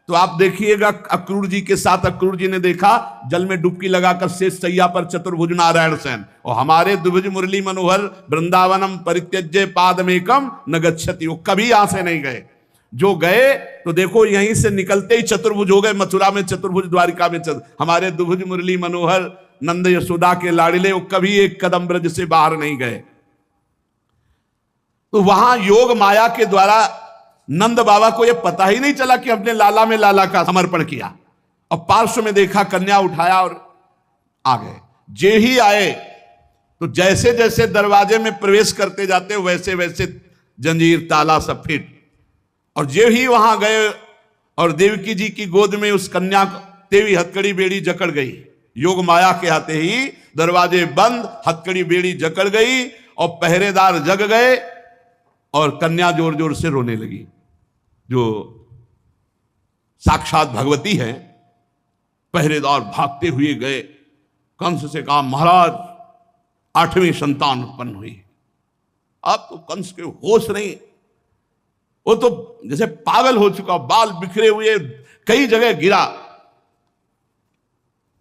तो आप देखिएगा अक्रूर जी के साथ अक्रूर जी ने देखा जल में डुबकी लगाकर शेष सैया पर चतुर्भुज नारायण सेन, और हमारे द्विभुज मुरली मनोहर वृंदावनम परित्यज्य पादमेकम न गच्छति, वो कभी यहां से नहीं गए। जो गए तो देखो यहीं से निकलते ही चतुर्भुज हो गए। मथुरा में चतुर्भुज, द्वारिका में हमारे द्विभुज मुरली मनोहर नंद यशोदा के लाडले, वो कभी एक कदम ब्रज से बाहर नहीं गए। तो वहां योग माया के द्वारा नंद बाबा को यह पता ही नहीं चला कि अपने लाला में लाला का समर्पण किया, और पार्श्व में देखा, कन्या उठाया और आ गए। जे ही आए तो जैसे जैसे दरवाजे में प्रवेश करते जाते वैसे वैसे जंजीर ताला सब फिट, और जो ही वहां गए और देवकी जी की गोद में उस कन्या तेवी हथकड़ी बेड़ी जकड़ गई। योग माया के आते ही दरवाजे बंद, हथकड़ी बेड़ी जकड़ गई और पहरेदार जग गए और कन्या जोर जोर से रोने लगी। जो साक्षात भगवती है, पहरेदार भागते हुए गए, कंस से कहा महाराज 8वीं संतान उत्पन्न हुई। अब तो कंस के होश नहीं, वो तो जैसे पागल हो चुका, बाल बिखरे हुए, कई जगह गिरा,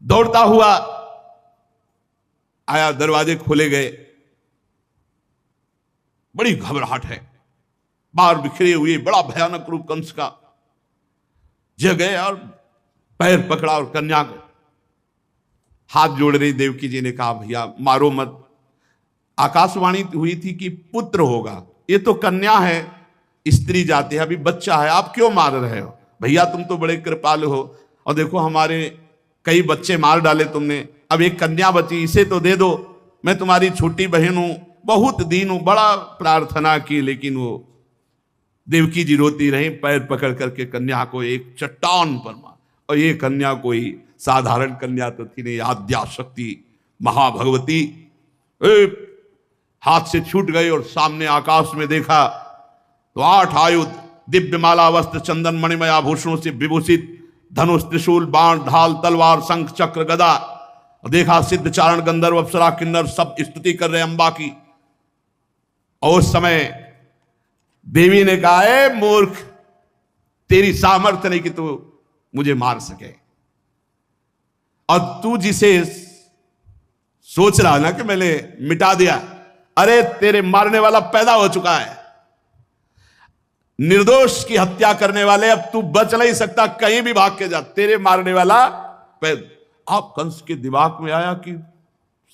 दौड़ता हुआ आया, दरवाजे खोले गए, बड़ी घबराहट है, बाल बिखरे हुए, बड़ा भयानक रूप कंस का। जगह और पैर पकड़ा और कन्या को हाथ जोड़ रही। देवकी जी ने कहा भैया मारो मत, आकाशवाणी हुई थी कि पुत्र होगा, ये तो कन्या है, स्त्री जाति है, अभी बच्चा है, आप क्यों मार रहे हो? भैया तुम तो बड़े कृपालु हो, और देखो हमारे कई बच्चे मार डाले तुमने, अब एक कन्या बची, इसे तो दे दो, मैं तुम्हारी छोटी बहन हूं, बहुत दीन हूं। बड़ा प्रार्थना की, लेकिन वो देवकी जी रोती रही, पैर पकड़ करके कन्या को एक चट्टान पर मार। और ये कन्या कोई साधारण कन्या तो थी नहीं, आद्या शक्ति महाभगवती। हाथ से छूट गई और सामने आकाश में देखा तो 8 आयुध, दिव्य माला वस्त्र चंदन मणिमय आभूषणों से विभूषित, धनुष त्रिशूल बाण ढाल तलवार शंख चक्र गदा। देखा सिद्ध चारण गंधर्व अप्सरा किन्नर सब स्तुति कर रहे अंबा की। और उस समय देवी ने कहा है मूर्ख, तेरी सामर्थ्य नहीं कि तू मुझे मार सके, और तू जिसे सोच रहा ना कि मैंने मिटा दिया, अरे तेरे मारने वाला पैदा हो चुका है। निर्दोष की हत्या करने वाले, अब तू बच नहीं सकता, कहीं भी भाग के जा, तेरे मारने वाला पैदा। आप कंस के दिमाग में आया कि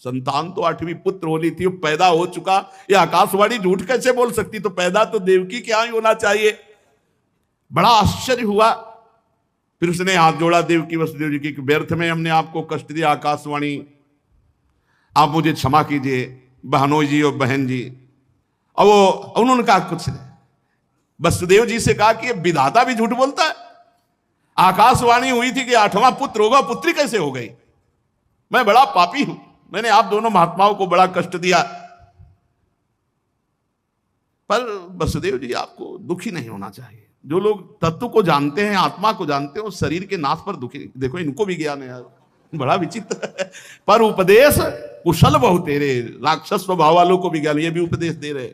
संतान तो 8वीं पुत्र होनी थी, पैदा हो चुका, ये आकाशवाणी झूठ कैसे बोल सकती? तो पैदा तो देवकी के यहां ही होना चाहिए। बड़ा आश्चर्य हुआ। फिर उसने हाथ जोड़ा देवकी वसुदेव जी की, व्यर्थ में हमने आपको कष्ट दिया आकाशवाणी, आप मुझे क्षमा कीजिए बहनोई जी और बहन जी। और वो उन्होंने कहा कुछ नहीं, वसुदेव जी से कहा कि ये विधाता भी झूठ बोलता है, आकाशवाणी हुई थी कि 8वां पुत्र होगा, पुत्री कैसे हो गई? मैं बड़ा पापी हूं, मैंने आप दोनों महात्माओं को बड़ा कष्ट दिया। पर वसुदेव जी आपको दुखी नहीं होना चाहिए। जो लोग तत्व को जानते हैं, आत्मा को जानते हैं, उस शरीर के नाश पर दुखी। देखो इनको भी ज्ञान है यार, बड़ा विचित्र है। पर उपदेश कुशल बहु तेरे, राक्षस स्वभाव वालों को भी ज्ञान, ये भी उपदेश दे रहे।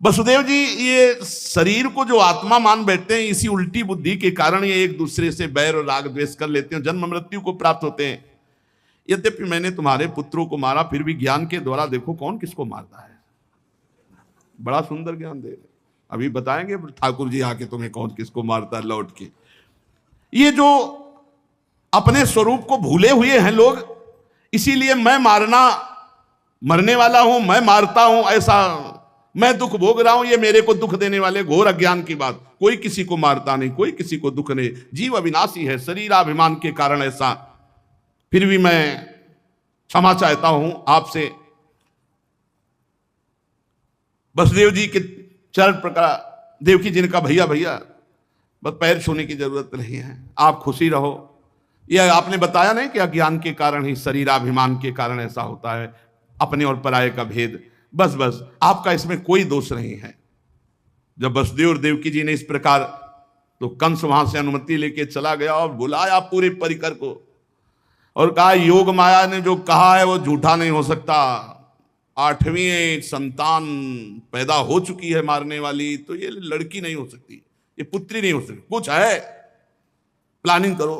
वसुदेव जी ये शरीर को जो आत्मा मान बैठते हैं, इसी उल्टी बुद्धि के कारण ये एक दूसरे से बैर और राग द्वेष कर लेते हैं, जन्म मृत्यु को प्राप्त होते हैं। यद्यपि मैंने तुम्हारे पुत्रों को मारा, फिर भी ज्ञान के द्वारा देखो कौन किसको मारता है। बड़ा सुंदर ज्ञान दे रहे। अभी बताएंगे ठाकुर जी आके तुम्हें कौन किसको मारता है लौट के। ये जो अपने स्वरूप को भूले हुए हैं लोग, इसीलिए मैं मरने वाला हूं, मैं मारता हूं, ऐसा मैं दुख भोग रहा हूं, ये मेरे को दुख देने वाले घोर अज्ञान की बात। कोई किसी को मारता नहीं, कोई किसी को दुख नहीं, जीव अविनाशी है, शरीराभिमान के कारण ऐसा। फिर भी मैं क्षमा चाहता हूं आपसे। वसुदेव जी के चरण प्रकार देवकी जी ने कहा भैया भैया बस पैर छूने की जरूरत नहीं है, आप खुशी रहो। यह आपने बताया नहीं कि अज्ञान के कारण ही, शरीराभिमान के कारण ऐसा होता है, अपने और पराये का भेद। बस बस आपका इसमें कोई दोष नहीं है। जब वसुदेव और देवकी जी ने इस प्रकार, तो कंस वहां से अनुमति लेके चला गया और बुलाया पूरे परिकर को और कहा योग माया ने जो कहा है वो झूठा नहीं हो सकता। 8वीं संतान पैदा हो चुकी है मारने वाली, तो ये लड़की नहीं हो सकती, ये पुत्री नहीं हो सकती, कुछ है, प्लानिंग करो।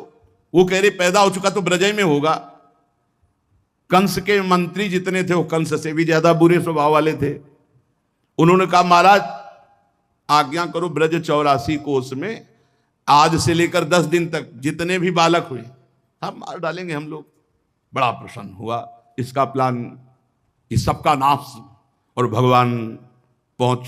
वो कह रहे पैदा हो चुका तो ब्रजय में होगा। कंस के मंत्री जितने थे वो कंस से भी ज्यादा बुरे स्वभाव वाले थे। उन्होंने कहा महाराज आज्ञा करो, ब्रज 84 कोस में आज से लेकर 10 दिन तक जितने भी बालक हुए हम मार डालेंगे हम लोग। बड़ा प्रसन्न हुआ। इसका प्लान, इस सबका नाश और भगवान पहुंच